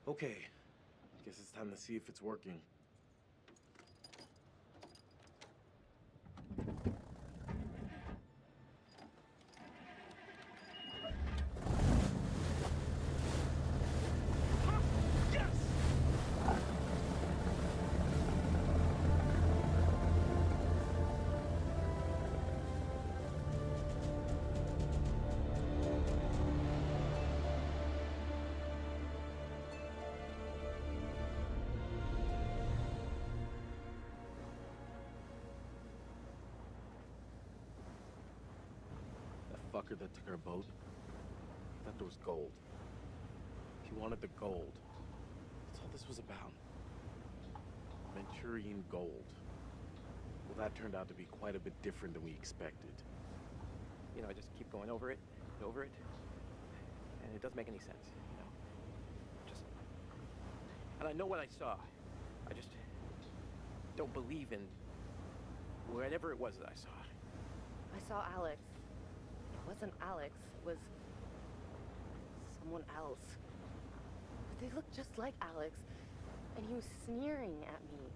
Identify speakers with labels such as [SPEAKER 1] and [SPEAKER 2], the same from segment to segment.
[SPEAKER 1] Okay, guess it's time to see if it's working. Fucker that took our boat, I thought there was gold. He wanted the gold. That's all this was about. Manchurian gold. Well, that turned out to be quite a bit different than we expected.
[SPEAKER 2] You know, I just keep going over it, and it doesn't make any sense, you know? And I know what I saw. I just don't believe in whatever it was that I saw.
[SPEAKER 3] I saw Alex. It wasn't Alex, it was someone else. But they looked just like Alex, and he was sneering at me.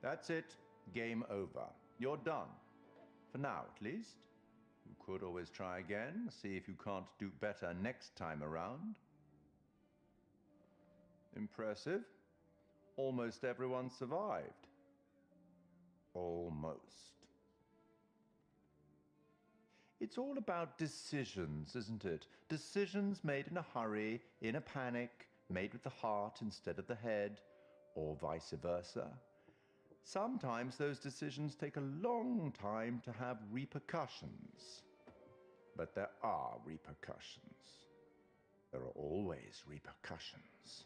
[SPEAKER 4] That's it. Game over. You're done. For now, at least. You could always try again, see if you can't do better next time around. Impressive. Almost everyone survived. Almost. It's all about decisions, isn't it? Decisions made in a hurry, in a panic, made with the heart instead of the head, or vice versa. Sometimes those decisions take a long time to have repercussions. But there are repercussions. There are always repercussions.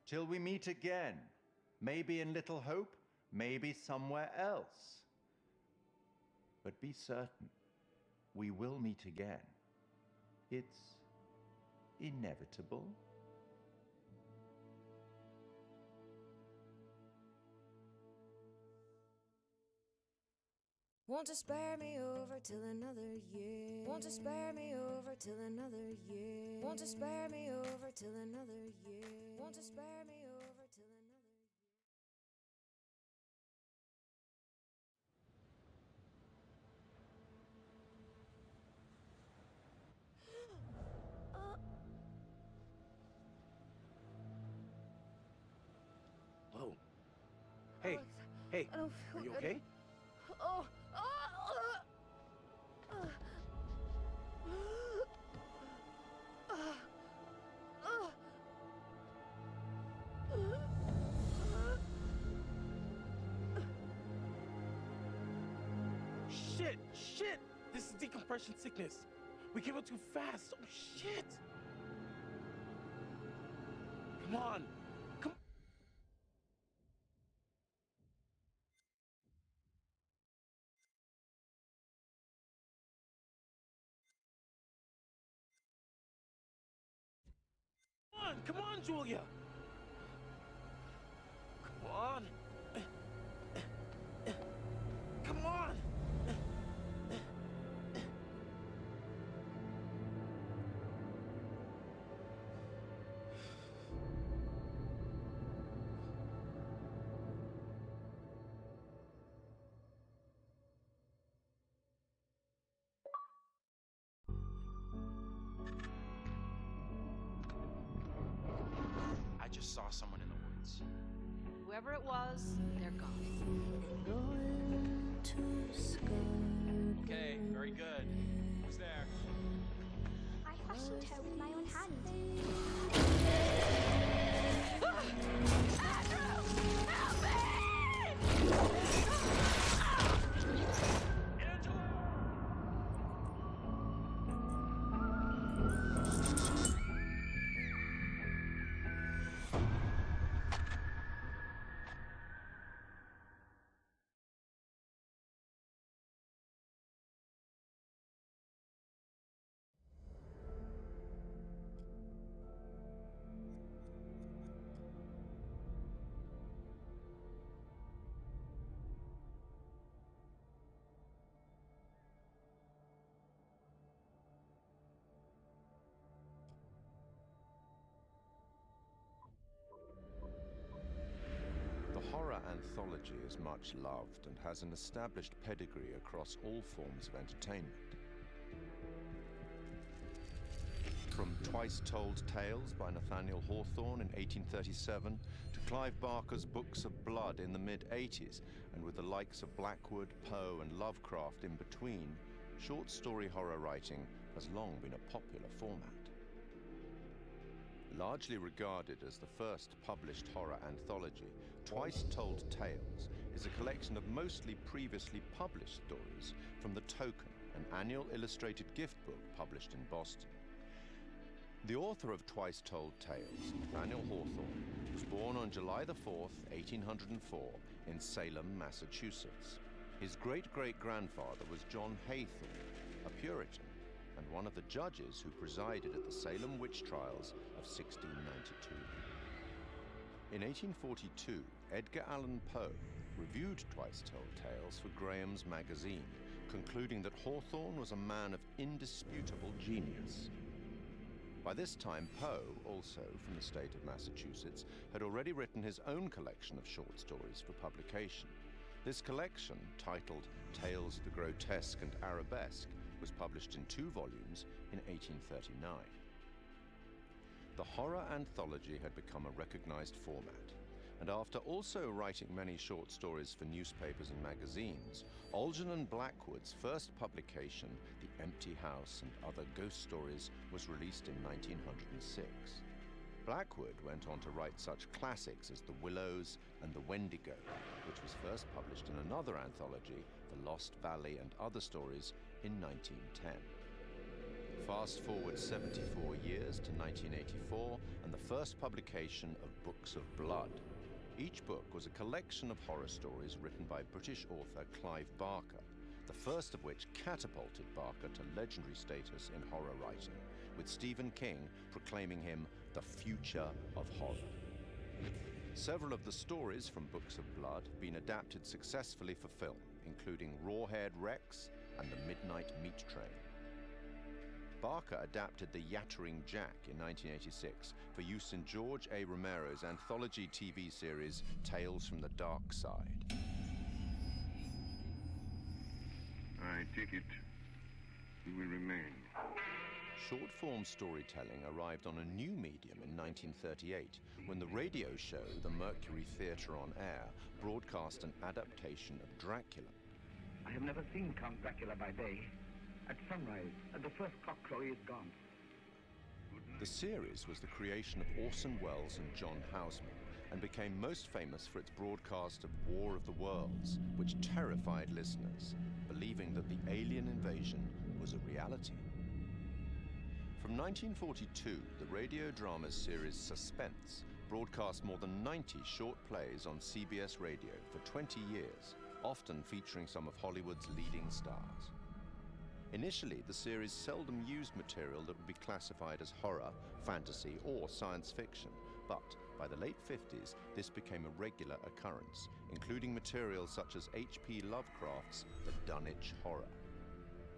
[SPEAKER 4] Till we meet again. Maybe in Little Hope, maybe somewhere else. But be certain, we will meet again. It's inevitable.
[SPEAKER 5] Won't you spare me over till another year? Won't you spare me over till another year? Won't you spare me over till another year? Won't you spare me over till another
[SPEAKER 1] Whoa. Hey,
[SPEAKER 3] Alex,
[SPEAKER 1] hey,
[SPEAKER 3] I don't
[SPEAKER 1] are
[SPEAKER 3] feel
[SPEAKER 1] you
[SPEAKER 3] good.
[SPEAKER 1] okay? Shit, shit! This is decompression sickness. We came out too fast. Oh, shit! Come on. Come on, come on, Julia! Come on! Come on!
[SPEAKER 6] just saw someone in the woods.
[SPEAKER 7] Whoever it was, they're gone.
[SPEAKER 6] Okay, very good. Who's there?
[SPEAKER 8] I fashioned her with my own hand.
[SPEAKER 4] The horror anthology is much loved and has an established pedigree across all forms of entertainment. From Twice Told Tales by Nathaniel Hawthorne in 1837 to Clive Barker's Books of Blood in the mid-80s, and with the likes of Blackwood, Poe and Lovecraft in between, short story horror writing has long been a popular format. Largely regarded as the first published horror anthology, Twice Told Tales is a collection of mostly previously published stories from The Token, an annual illustrated gift book published in Boston. The author of Twice Told Tales, Nathaniel Hawthorne, was born on July the 4th, 1804, in Salem, Massachusetts. His great-great-grandfather was John Haythorne, a Puritan, and one of the judges who presided at the Salem witch trials of 1692. In 1842, Edgar Allan Poe reviewed Twice Told Tales for Graham's magazine, concluding that Hawthorne was a man of indisputable genius. By this time, Poe, also from the state of Massachusetts, had already written his own collection of short stories for publication. This collection, titled Tales of the Grotesque and Arabesque, was published in 2 volumes in 1839. The horror anthology had become a recognized format, and after also writing many short stories for newspapers and magazines, Algernon Blackwood's first publication, The Empty House and Other Ghost Stories, was released in 1906. Blackwood went on to write such classics as The Willows and The Wendigo, which was first published in another anthology, The Lost Valley and Other Stories, in 1910. Fast forward 74 years to 1984 and the first publication of Books of Blood. Each book was a collection of horror stories written by British author Clive Barker, the first of which catapulted Barker to legendary status in horror writing, with Stephen King proclaiming him the future of horror. Several of the stories from Books of Blood have been adapted successfully for film, including Rawhaired Rex and The Midnight Meat Train. Barker adapted The Yattering Jack in 1986 for use in George A. Romero's anthology TV series Tales from the Dark Side.
[SPEAKER 9] I take it you will remain.
[SPEAKER 4] Short-form storytelling arrived on a new medium in 1938 when the radio show The Mercury Theatre on Air broadcast an adaptation of Dracula.
[SPEAKER 10] I have never seen Count Dracula by day. At sunrise, at the first cockcrow, he is gone.
[SPEAKER 4] The series was the creation of Orson Welles and John Houseman and became most famous for its broadcast of War of the Worlds, which terrified listeners, believing that the alien invasion was a reality. From 1942, the radio drama series Suspense broadcast more than 90 short plays on CBS radio for 20 years, often featuring some of Hollywood's leading stars. Initially, the series seldom used material that would be classified as horror, fantasy, or science fiction, but by the late 50s, this became a regular occurrence, including material such as H.P. Lovecraft's The Dunwich Horror.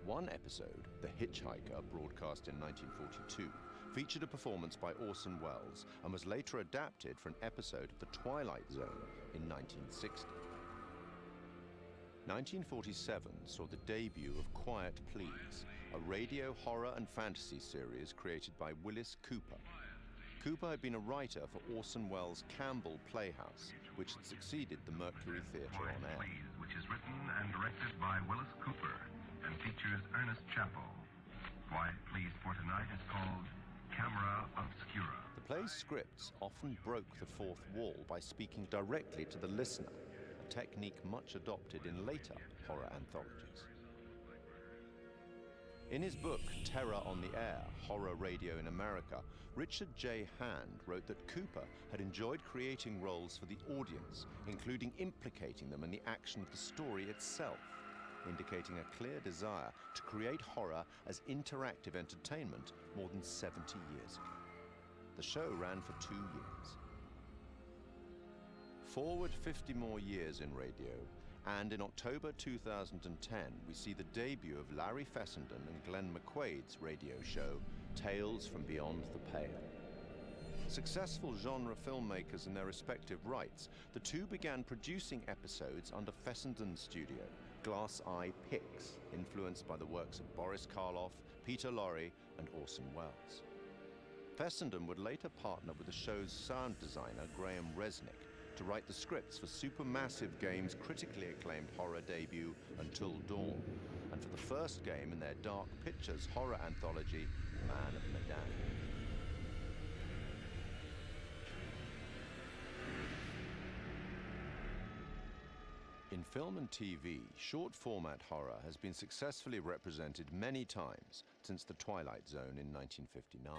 [SPEAKER 4] One episode, The Hitchhiker, broadcast in 1942, featured a performance by Orson Welles and was later adapted for an episode of The Twilight Zone in 1960. 1947 saw the debut of Quiet Please, a radio horror and fantasy series created by Willis Cooper.
[SPEAKER 11] Cooper had been a writer for Orson Welles' Campbell Playhouse, which had succeeded the Mercury Theatre on air.
[SPEAKER 12] Which is written and directed by Willis Cooper and features Ernest Chappell. Quiet Please for tonight is called Camera Obscura.
[SPEAKER 11] The play's scripts often broke the fourth wall by speaking directly to the listener, a technique much adopted in later horror anthologies. In his book, Terror on the Air, Horror Radio in America, Richard J. Hand wrote that Cooper had enjoyed creating roles for the audience, including implicating them in the action of the story itself, indicating a clear desire to create horror as interactive entertainment more than 70 years ago. The show ran for 2 years. Forward 50 more years in radio, and in October 2010, we see the debut of Larry Fessenden and Glenn McQuaid's radio show, Tales from Beyond the Pale. Successful genre filmmakers in their respective rights, the two began producing episodes under Fessenden's studio, Glass Eye Pix, influenced by the works of Boris Karloff, Peter Lorre, and Orson Welles. Fessenden would later partner with the show's sound designer, Graham Resnick, to write the scripts for Supermassive Games' critically acclaimed horror debut, Until Dawn, and for the first game in their Dark Pictures horror anthology, Man of Medan. In film and TV, short-format horror has been successfully represented many times since The Twilight Zone in 1959.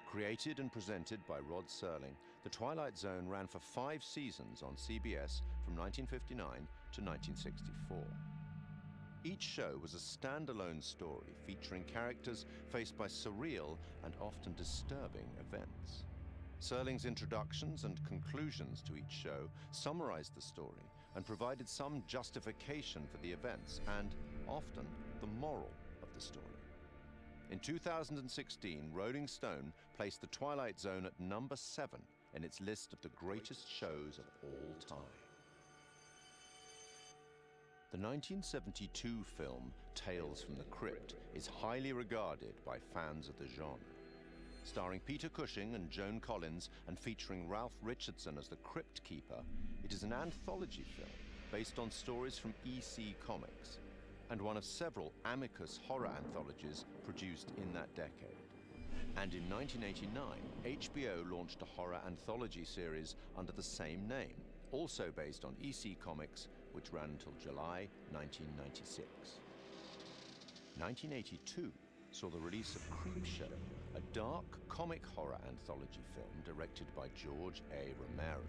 [SPEAKER 11] Created and presented by Rod Serling, The Twilight Zone ran for 5 seasons on CBS from 1959 to 1964. Each show was a standalone story featuring characters faced by surreal and often disturbing events. Serling's introductions and conclusions to each show summarized the story and provided some justification for the events and, often, the moral of the story. In 2016, Rolling Stone placed The Twilight Zone at number 7 in its list of the greatest shows of all time. The 1972 film Tales from the Crypt is highly regarded by fans of the genre. Starring Peter Cushing and Joan Collins and featuring Ralph Richardson as the Crypt Keeper, it is an anthology film based on stories from EC Comics, and one of several Amicus horror anthologies produced in that decade. And in 1989, HBO launched a horror anthology series under the same name, also based on EC Comics, which ran until July 1996. 1982 saw the release of Creepshow, a dark comic horror anthology film directed by George A. Romero.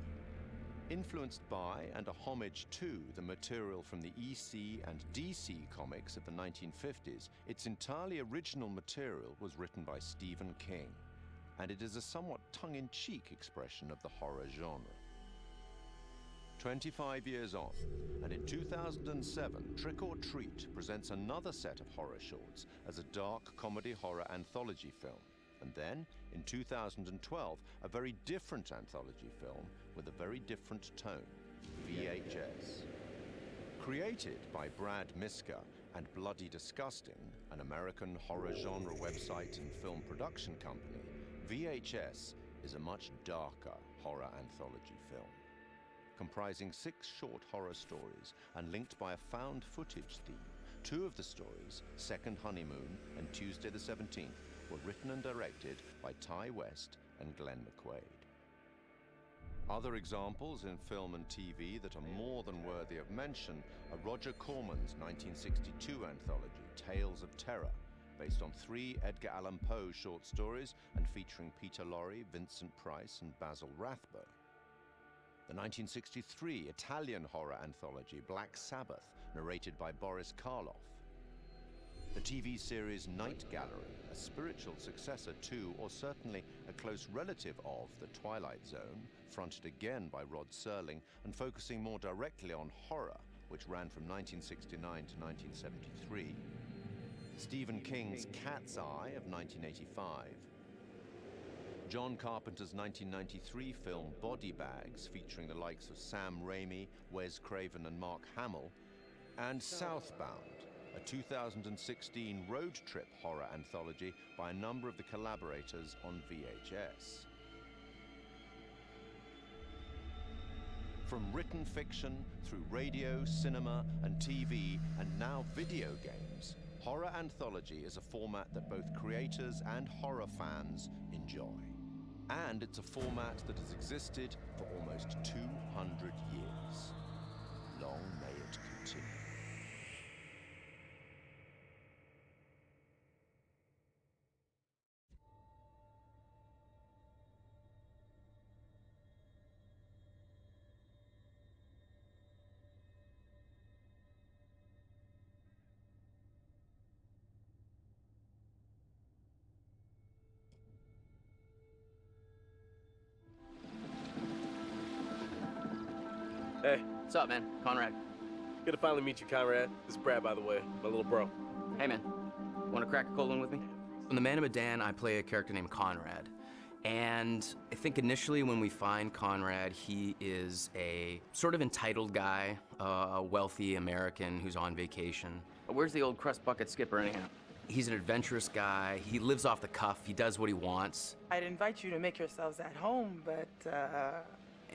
[SPEAKER 11] Influenced by and a homage to the material from the EC and DC comics of the 1950s, its entirely original material was written by Stephen King, and it is a somewhat tongue-in-cheek expression of the horror genre. 25 years on, and in 2007, Trick or Treat presents another set of horror shorts as a dark comedy horror anthology film. And then, in 2012, a very different anthology film with a very different tone, VHS. Created by Brad Miska and Bloody Disgusting, an American horror genre website and film production company, VHS is a much darker horror anthology film. Comprising 6 short horror stories and linked by a found footage theme, 2 of the stories, Second Honeymoon and Tuesday the 17th, were written and directed by Ty West and Glenn McQuaid. Other examples in film and TV that are more than worthy of mention are Roger Corman's 1962 anthology, Tales of Terror, based on 3 Edgar Allan Poe short stories and featuring Peter Lorre, Vincent Price, and Basil Rathbone. The 1963 Italian horror anthology, Black Sabbath, narrated by Boris Karloff. The TV series Night Gallery, a spiritual successor to, or certainly a close relative of, The Twilight Zone, fronted again by Rod Serling and focusing more directly on horror, which ran from 1969 to 1973. Stephen King's Cat's Eye of 1985. John Carpenter's 1993 film Body Bags, featuring the likes of Sam Raimi, Wes Craven, and Mark Hamill. And Southbound, a 2016 road trip horror anthology by a number of the collaborators on VHS. From written fiction through radio, cinema, and TV, and now video games, horror anthology is a format that both creators and horror fans enjoy. And it's a format that has existed for almost 200 years. Long may it continue.
[SPEAKER 2] Hey. What's up, man? Conrad.
[SPEAKER 1] Good to finally meet you, Conrad. This is Brad, by the way, my little bro.
[SPEAKER 2] Hey, man. Want to crack a cold one with me? In The Man of Medan, I play a character named Conrad. And I think initially when we find Conrad, he is a sort of entitled guy, a wealthy American who's on vacation. Where's the old crust bucket skipper anyhow? He's an adventurous guy. He lives off the cuff. He does what he wants.
[SPEAKER 13] I'd invite you to make yourselves at home, but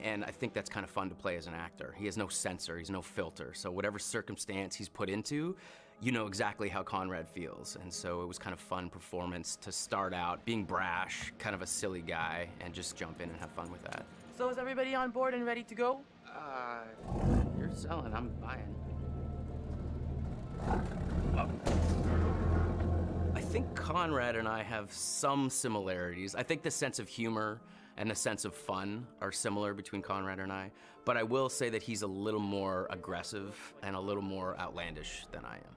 [SPEAKER 2] And I think that's kind of fun to play as an actor. He has no censor, he's no filter. So whatever circumstance he's put into, you know exactly how Conrad feels. And so it was kind of fun performance to start out being brash, kind of a silly guy, and just jump in and have fun with that.
[SPEAKER 13] So is everybody on board and ready to go?
[SPEAKER 2] You're selling, I'm buying. I think Conrad and I have some similarities. I think the sense of humor and the sense of fun are similar between Conrad and I, but I will say that he's a little more aggressive and a little more outlandish than I am.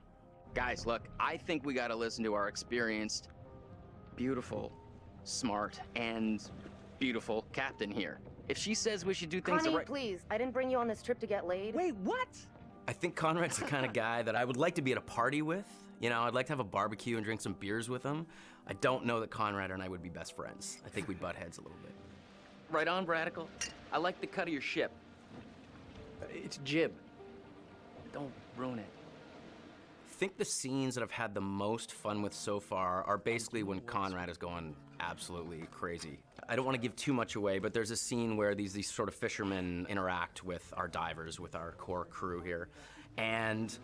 [SPEAKER 2] Guys, look, I think we gotta listen to our experienced, beautiful, smart, and beautiful captain here. If she says we should do things
[SPEAKER 3] Connie,
[SPEAKER 2] the right—
[SPEAKER 3] please, I didn't bring you on this trip to get laid.
[SPEAKER 13] Wait, what?
[SPEAKER 2] I think Conrad's the kind of guy that I would like to be at a party with. You know, I'd like to have a barbecue and drink some beers with him. I don't know that Conrad and I would be best friends. I think we'd butt heads a little bit. Right on, Bradical. I like the cut of your ship. It's jib. Don't ruin it. I think the scenes that I've had the most fun with so far are basically when Conrad is going absolutely crazy. I don't want to give too much away, but there's a scene where these sort of fishermen interact with our divers, with our core crew here, and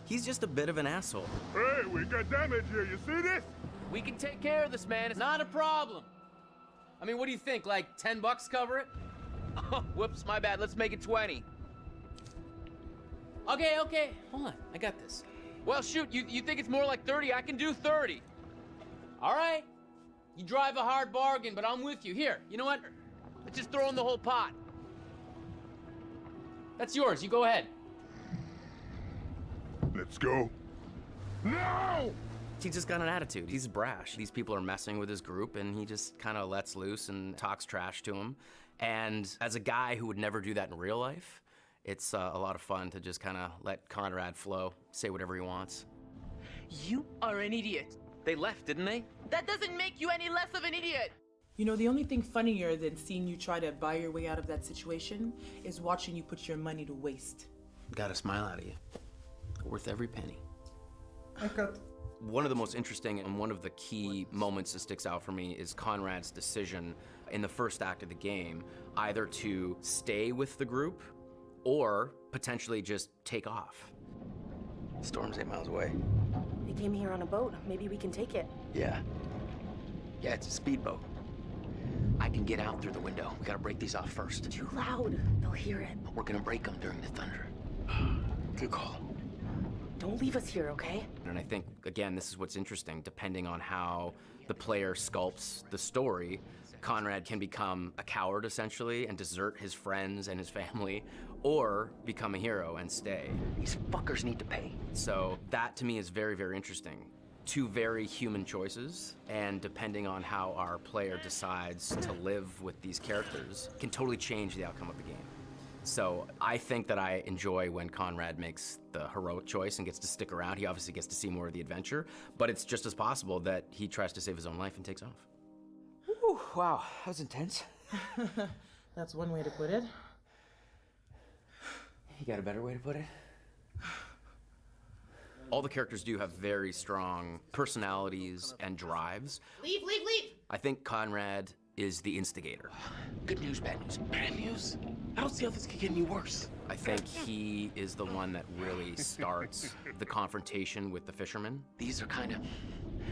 [SPEAKER 2] he's just a bit of an asshole.
[SPEAKER 14] Hey, we got damage here, you see this?
[SPEAKER 2] We can take care of this, man. It's not a problem. I mean, what do you think, like $10 cover it? Oh, whoops, my bad. Let's make it 20. Okay. Hold on, I got this. Well, shoot, you think it's more like 30? I can do 30. All right. You drive a hard bargain, but I'm with you. Here, you know what? Let's just throw in the whole pot. That's yours. You go ahead.
[SPEAKER 14] Let's go. No!
[SPEAKER 2] He's just got an attitude. He's brash. These people are messing with his group, and he just kind of lets loose and talks trash to them. And as a guy who would never do that in real life, it's a lot of fun to just kind of let Conrad flow, say whatever he wants.
[SPEAKER 13] You are an idiot.
[SPEAKER 2] They left, didn't they?
[SPEAKER 13] That doesn't make you any less of an idiot. You know, the only thing funnier than seeing you try to buy your way out of that situation is watching you put your money to waste.
[SPEAKER 2] Got a smile out of you. Worth every penny.
[SPEAKER 13] I got...
[SPEAKER 2] One of the most interesting and one of the key moments that sticks out for me is Conrad's decision in the first act of the game, either to stay with the group or potentially just take off. Storm's 8 miles away.
[SPEAKER 3] They came here on a boat. Maybe we can take it.
[SPEAKER 2] Yeah, it's a speedboat. I can get out through the window. We gotta break these off first.
[SPEAKER 3] Too loud. They'll hear it.
[SPEAKER 2] We're gonna break them during the thunder. Good call.
[SPEAKER 3] Don't leave us here, okay?
[SPEAKER 2] And I think, again, this is what's interesting. Depending on how the player sculpts the story, Conrad can become a coward, essentially, and desert his friends and his family, or become a hero and stay. These fuckers need to pay. So that, to me, is very, very interesting. Two very human choices, and depending on how our player decides to live with these characters, can totally change the outcome of the game. So I think that I enjoy when Conrad makes the heroic choice and gets to stick around. He obviously gets to see more of the adventure, but it's just as possible that he tries to save his own life and takes off.
[SPEAKER 13] Whew, wow, that was intense. That's one way to put it.
[SPEAKER 2] You got a better way to put it? All the characters do have very strong personalities and drives.
[SPEAKER 1] Leave, leave, leave!
[SPEAKER 2] I think Conrad is the instigator.
[SPEAKER 1] Good news, bad news. Bad news? I don't see how this could get any worse.
[SPEAKER 2] I think he is the one that really starts the confrontation with the fishermen.
[SPEAKER 1] These are kind of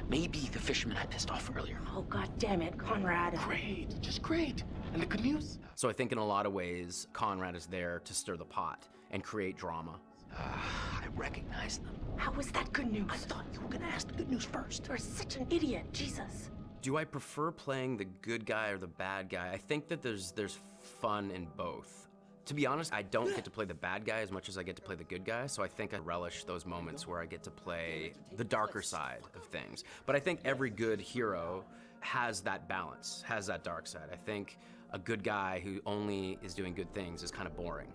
[SPEAKER 1] maybe the fishermen I pissed off earlier.
[SPEAKER 13] Oh, God damn it, Conrad.
[SPEAKER 1] Great, just great. And the good news?
[SPEAKER 2] So I think in a lot of ways, Conrad is there to stir the pot and create drama.
[SPEAKER 1] I recognize them.
[SPEAKER 13] How is that good news?
[SPEAKER 1] I thought you were gonna ask the good news first.
[SPEAKER 13] You're such an idiot, Jesus.
[SPEAKER 2] Do I prefer playing the good guy or the bad guy? I think that there's fun in both. To be honest, I don't get to play the bad guy as much as I get to play the good guy, so I think I relish those moments where I get to play the darker side of things. But I think every good hero has that balance, has that dark side. I think a good guy who only is doing good things is kind of boring.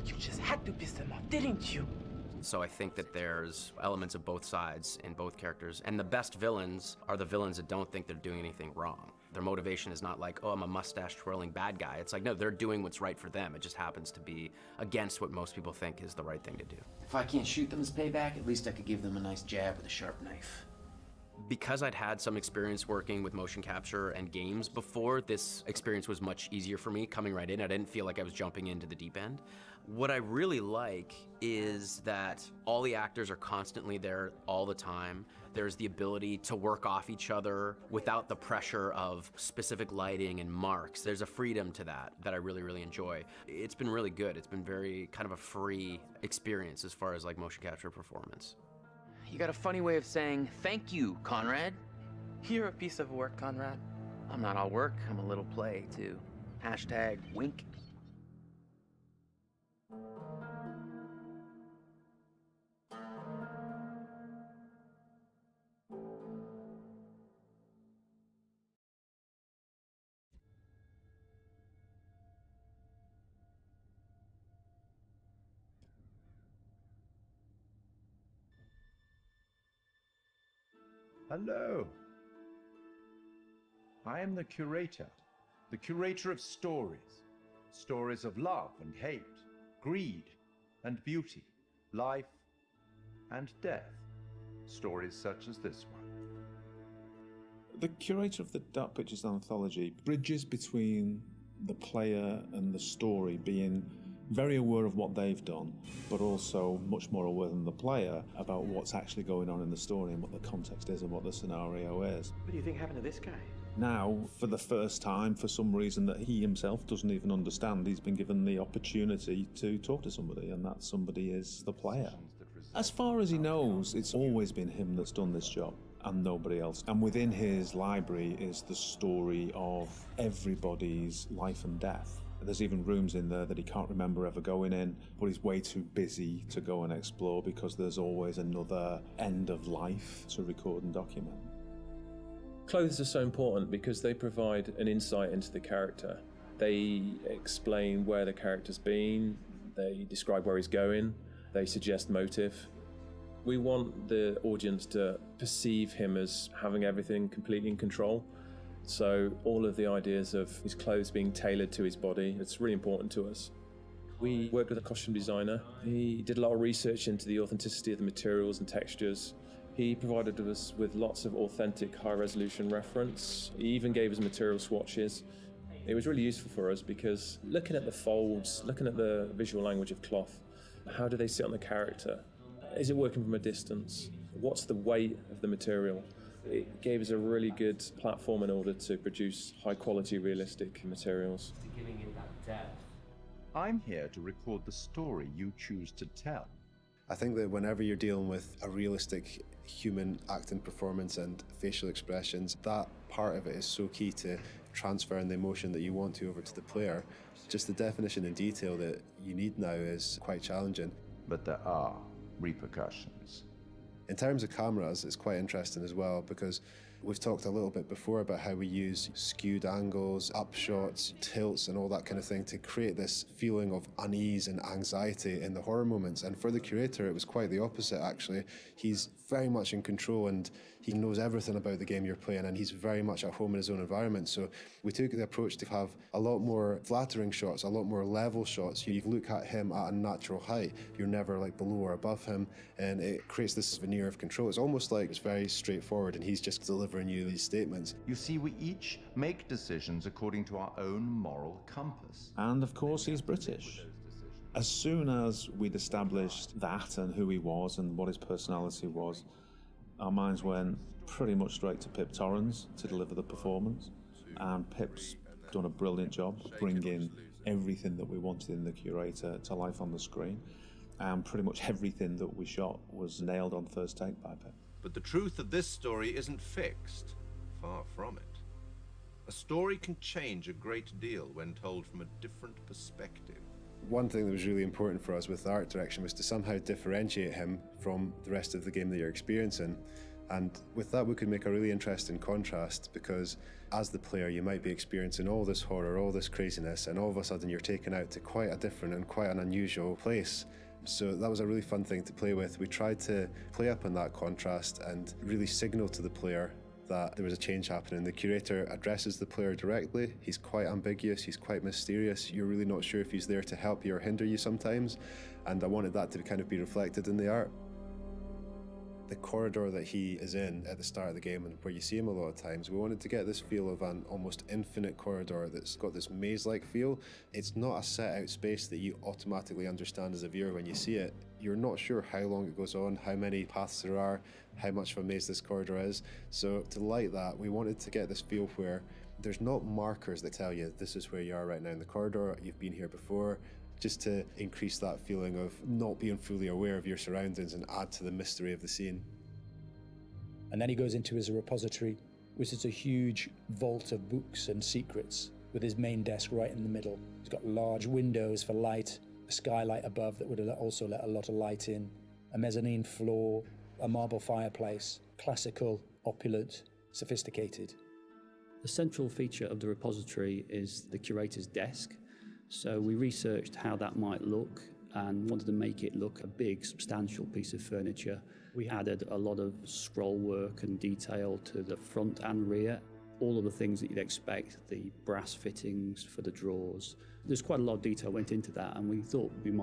[SPEAKER 1] You just had to piss them off, didn't you?
[SPEAKER 2] So I think that there's elements of both sides in both characters. And the best villains are the villains that don't think they're doing anything wrong. Their motivation is not like, oh, I'm a mustache-twirling bad guy. It's like, no, they're doing what's right for them. It just happens to be against what most people think is the right thing to do.
[SPEAKER 15] If I can't shoot them as payback, at least I could give them a nice jab with a sharp knife.
[SPEAKER 2] Because I'd had some experience working with motion capture and games before, this experience was much easier for me coming right in. I didn't feel like I was jumping into the deep end. What I really like is that all the actors are constantly there all the time. There's the ability to work off each other without the pressure of specific lighting and marks. There's a freedom to that I really, really enjoy. It's been really good. It's been very kind of a free experience as far as like motion capture performance.
[SPEAKER 15] You got a funny way of saying thank you, Conrad.
[SPEAKER 1] You're a piece of work, Conrad.
[SPEAKER 15] I'm not all work, I'm a little play, too. Hashtag wink.
[SPEAKER 4] Hello. I am the curator of stories. Stories of love and hate, greed and beauty, life and death. Stories such as this one.
[SPEAKER 16] The curator of the Dark Pictures anthology bridges between the player and the story, being very aware of what they've done, but also much more aware than the player about what's actually going on in the story and what the context is and what the scenario is.
[SPEAKER 15] What do you think happened to this guy?
[SPEAKER 16] Now, for the first time, for some reason that he himself doesn't even understand, he's been given the opportunity to talk to somebody, and that somebody is the player. As far as he knows, it's always been him that's done this job and nobody else. And within his library is the story of everybody's life and death. There's even rooms in there that he can't remember ever going in, but he's way too busy to go and explore because there's always another end of life to record and document.
[SPEAKER 17] Clothes are so important because they provide an insight into the character. They explain where the character's been, they describe where he's going, they suggest motive. We want the audience to perceive him as having everything completely in control. So all of the ideas of his clothes being tailored to his body, it's really important to us. We worked with a costume designer. He did a lot of research into the authenticity of the materials and textures. He provided us with lots of authentic high-resolution reference. He even gave us material swatches. It was really useful for us because looking at the folds, looking at the visual language of cloth, how do they sit on the character? Is it working from a distance? What's the weight of the material? It gave us a really good platform in order to produce high-quality, realistic materials.
[SPEAKER 15] Giving it that depth.
[SPEAKER 4] I'm here to record the story you choose to tell.
[SPEAKER 18] I think that whenever you're dealing with a realistic human acting performance and facial expressions, that part of it is so key to transferring the emotion that you want to over to the player. Just the definition and detail that you need now is quite challenging.
[SPEAKER 4] But there are repercussions.
[SPEAKER 18] In terms of cameras, it's quite interesting as well because We've talked a little bit before about how we use skewed angles, upshots, tilts and all that kind of thing to create this feeling of unease and anxiety in the horror moments. And for the curator, it was quite the opposite, actually. He's very much in control and he knows everything about the game you're playing, and he's very much at home in his own environment. So we took the approach to have a lot more flattering shots, a lot more level shots. You look at him at a natural height. You're never like below or above him, and it creates this veneer of control. It's almost like it's very straightforward and he's just delivering you these statements.
[SPEAKER 4] You see, we each make decisions according to our own moral compass.
[SPEAKER 16] And of course, he's British. As soon as we'd established that and who he was and what his personality was, our minds went pretty much straight to Pip Torrens to deliver the performance. And Pip's done a brilliant job bringing everything that we wanted in the curator to life on the screen. And pretty much everything that we shot was nailed on first take by Pip.
[SPEAKER 11] But the truth of this story isn't fixed. Far from it. A story can change a great deal when told from a different perspective.
[SPEAKER 18] One thing that was really important for us with the art direction was to somehow differentiate him from the rest of the game that you're experiencing. And with that, we could make a really interesting contrast, because as the player, you might be experiencing all this horror, all this craziness, and all of a sudden you're taken out to quite a different and quite an unusual place. So that was a really fun thing to play with. We tried to play up on that contrast and really signal to the player that there was a change happening. The curator addresses the player directly. He's quite ambiguous, he's quite mysterious. You're really not sure if he's there to help you or hinder you sometimes. And I wanted that to kind of be reflected in the art. The corridor that he is in at the start of the game, and where you see him a lot of times, we wanted to get this feel of an almost infinite corridor that's got this maze-like feel. It's not a set-out space that you automatically understand as a viewer when you see it. You're not sure how long it goes on, how many paths there are, how much of a maze this corridor is. So to light that, we wanted to get this feel where there's not markers that tell you this is where you are right now in the corridor, you've been here before, just to increase that feeling of not being fully aware of your surroundings and add to the mystery of the scene.
[SPEAKER 19] And then he goes into his repository, which is a huge vault of books and secrets, with his main desk right in the middle. He's got large windows for light, a skylight above that would also let a lot of light in, a mezzanine floor, a marble fireplace, classical, opulent, sophisticated.
[SPEAKER 20] The central feature of the repository is the curator's desk. So we researched how that might look and wanted to make it look a big, substantial piece of furniture. We added a lot of scroll work and detail to the front and rear, all of the things that you'd expect, the brass fittings for the drawers. There's quite a lot of detail went into that, and we thought we might